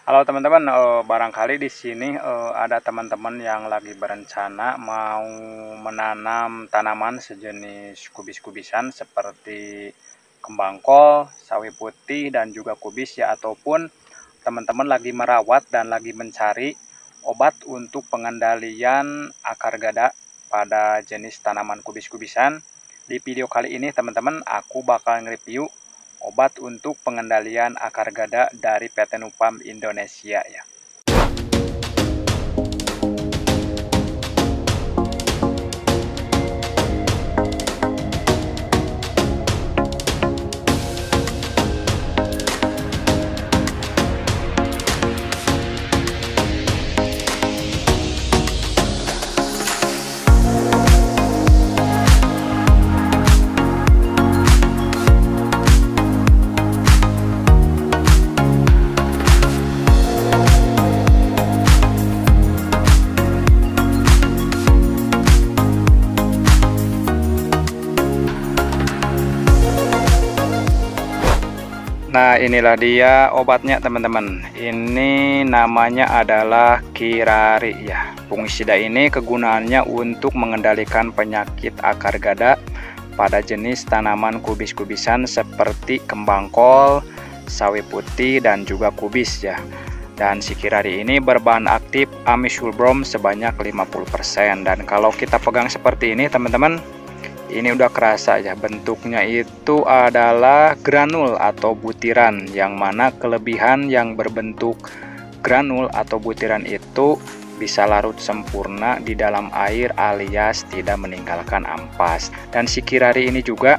Halo teman-teman, barangkali di sini ada teman-teman yang lagi berencana mau menanam tanaman sejenis kubis-kubisan seperti kembang kol, sawi putih, dan juga kubis ya, ataupun teman-teman lagi merawat dan lagi mencari obat untuk pengendalian akar gada pada jenis tanaman kubis-kubisan. Di video kali ini teman-teman aku bakal nge-review obat untuk pengendalian akar gada dari PT Nupam Indonesia ya. Nah, inilah dia obatnya teman-teman. Ini namanya adalah Kirari ya. Fungisida ini kegunaannya untuk mengendalikan penyakit akar gada pada jenis tanaman kubis-kubisan seperti kembang kol, sawi putih, dan juga kubis ya. Dan si Kirari ini berbahan aktif amisulbrom sebanyak 50%. Dan kalau kita pegang seperti ini teman-teman, ini udah kerasa ya, bentuknya itu adalah granul atau butiran, yang mana kelebihan yang berbentuk granul atau butiran itu bisa larut sempurna di dalam air alias tidak meninggalkan ampas. Dan si Kirari ini juga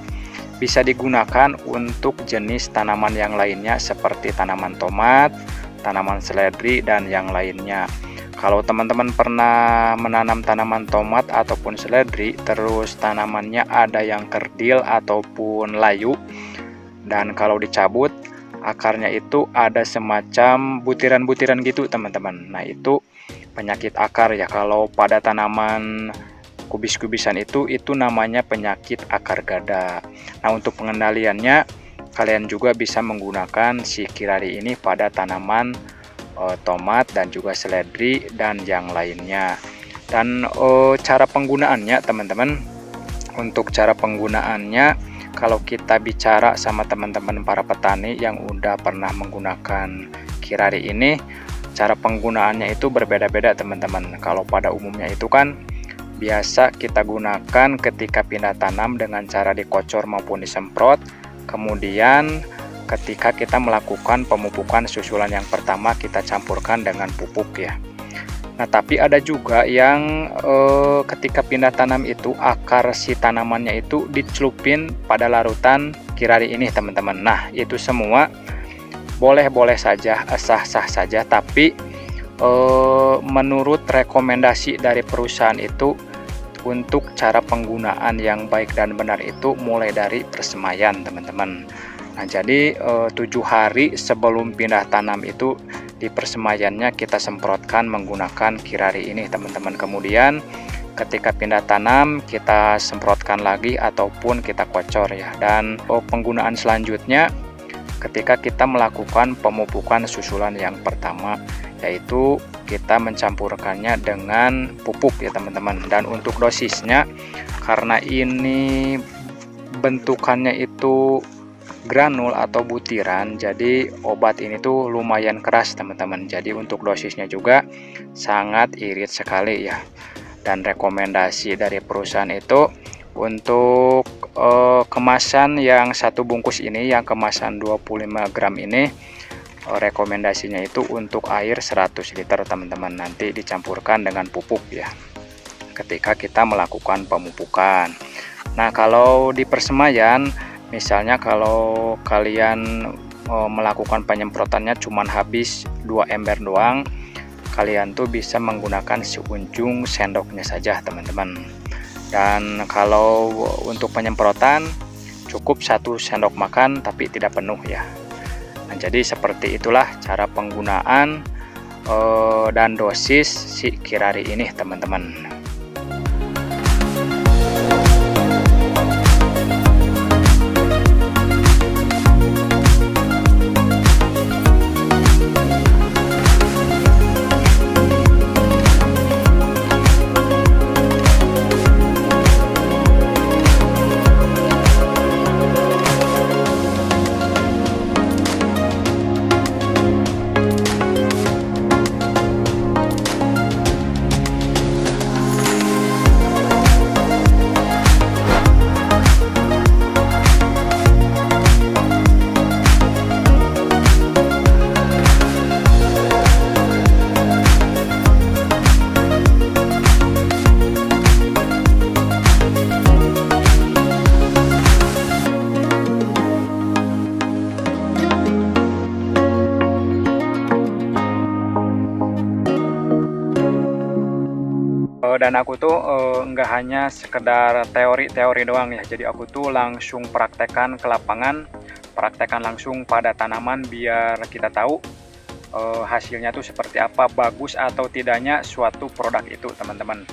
bisa digunakan untuk jenis tanaman yang lainnya seperti tanaman tomat, tanaman seledri, dan yang lainnya. Kalau teman-teman pernah menanam tanaman tomat ataupun seledri, terus tanamannya ada yang kerdil ataupun layu, dan kalau dicabut akarnya itu ada semacam butiran-butiran gitu teman-teman. Nah, itu penyakit akar ya. Kalau pada tanaman kubis-kubisan itu namanya penyakit akar gada. Nah, untuk pengendaliannya kalian juga bisa menggunakan si Kirari ini pada tanaman tomat dan juga seledri dan yang lainnya. Dan cara penggunaannya teman-teman, untuk cara penggunaannya kalau kita bicara sama teman-teman para petani yang udah pernah menggunakan Kirari ini, cara penggunaannya itu berbeda-beda teman-teman. Kalau pada umumnya itu kan biasa kita gunakan ketika pindah tanam dengan cara dikocor maupun disemprot, kemudian ketika kita melakukan pemupukan susulan yang pertama kita campurkan dengan pupuk ya. Nah, tapi ada juga yang ketika pindah tanam itu akar si tanamannya itu dicelupin pada larutan Kirari ini teman-teman. Nah, itu semua boleh-boleh saja, sah-sah saja, tapi menurut rekomendasi dari perusahaan itu untuk cara penggunaan yang baik dan benar itu mulai dari persemaian teman-teman. Nah, jadi 7 hari sebelum pindah tanam itu di persemaiannya kita semprotkan menggunakan Kirari ini teman-teman. Kemudian ketika pindah tanam kita semprotkan lagi ataupun kita kocor ya. Dan penggunaan selanjutnya ketika kita melakukan pemupukan susulan yang pertama, yaitu kita mencampurkannya dengan pupuk ya teman-teman. Dan untuk dosisnya, karena ini bentukannya itu granul atau butiran, jadi obat ini tuh lumayan keras teman-teman. Jadi untuk dosisnya juga sangat irit sekali ya. Dan rekomendasi dari perusahaan itu untuk kemasan yang satu bungkus ini, yang kemasan 25 gram ini, rekomendasinya itu untuk air 100 liter teman-teman. Nanti dicampurkan dengan pupuk ya ketika kita melakukan pemupukan. Nah, kalau di persemaian, misalnya kalau kalian melakukan penyemprotannya cuman habis 2 ember doang, kalian tuh bisa menggunakan seujung sendoknya saja teman-teman. Dan kalau untuk penyemprotan cukup 1 sendok makan tapi tidak penuh ya. Nah, jadi seperti itulah cara penggunaan dan dosis si Kirari ini teman-teman. Dan aku tuh nggak hanya sekedar teori-teori doang ya, jadi aku tuh langsung praktekkan ke lapangan, praktekkan langsung pada tanaman biar kita tahu hasilnya tuh seperti apa, bagus atau tidaknya suatu produk itu teman-teman.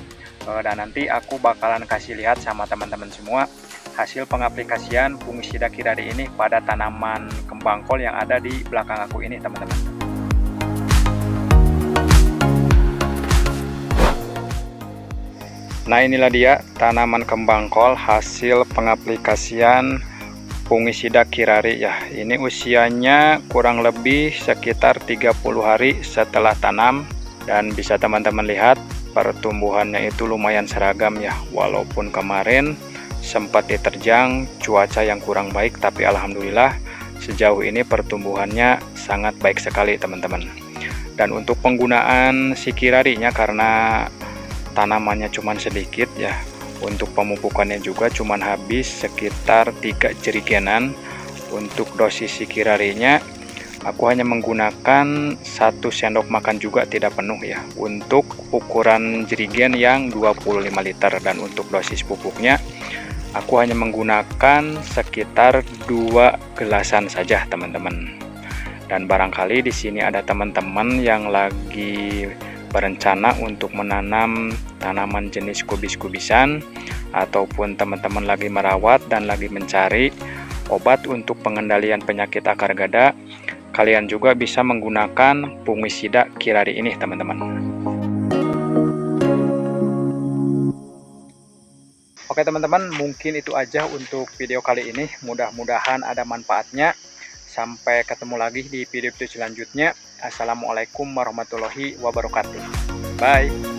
Dan nanti aku bakalan kasih lihat sama teman-teman semua hasil pengaplikasian fungisida Kirari ini pada tanaman kembang kol yang ada di belakang aku ini teman-teman. Nah, inilah dia tanaman kembang kol hasil pengaplikasian fungisida Kirari ya. Ini usianya kurang lebih sekitar 30 hari setelah tanam, dan bisa teman-teman lihat pertumbuhannya itu lumayan seragam ya. Walaupun kemarin sempat diterjang cuaca yang kurang baik, tapi alhamdulillah sejauh ini pertumbuhannya sangat baik sekali teman-teman. Dan untuk penggunaan si Kirarinya, karena tanamannya cuman sedikit ya, untuk pemupukannya juga cuman habis sekitar 3 jerigenan. Untuk dosis si Kirarinya aku hanya menggunakan 1 sendok makan juga, tidak penuh ya, untuk ukuran jerigen yang 25 liter. Dan untuk dosis pupuknya aku hanya menggunakan sekitar 2 gelasan saja teman-teman. Dan barangkali di sini ada teman-teman yang lagi berencana untuk menanam tanaman jenis kubis-kubisan, ataupun teman-teman lagi merawat dan lagi mencari obat untuk pengendalian penyakit akar gada, kalian juga bisa menggunakan fungisida Kirari ini teman-teman. Oke teman-teman, mungkin itu aja untuk video kali ini, mudah-mudahan ada manfaatnya. Sampai ketemu lagi di video-video selanjutnya. Assalamualaikum warahmatullahi wabarakatuh. Bye.